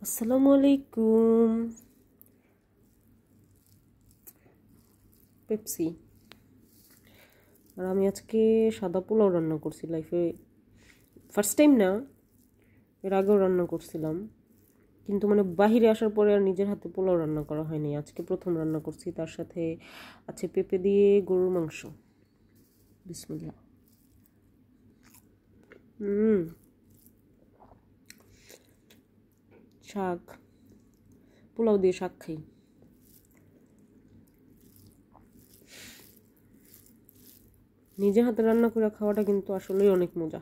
আসসালামু আলাইকুম। পেপসি। আর আমি আজকে সাদা পোলাও রান্না করছি লাইফে, ফার্স্ট টাইম না, এর আগেও রান্না করছিলাম, কিন্তু মানে বাহিরে আসার পরে আর নিজের হাতে পোলাও রান্না করা হয়নি। আজকে প্রথম রান্না করছি। তার সাথে আছে পেঁপে দিয়ে গরুর মাংস। বিসমিল্লাহ। শাক, পোলাও দিয়ে শাক খাই। নিজের হাতে রান্না করে খাওয়াটা কিন্তু আসলেই অনেক মজা।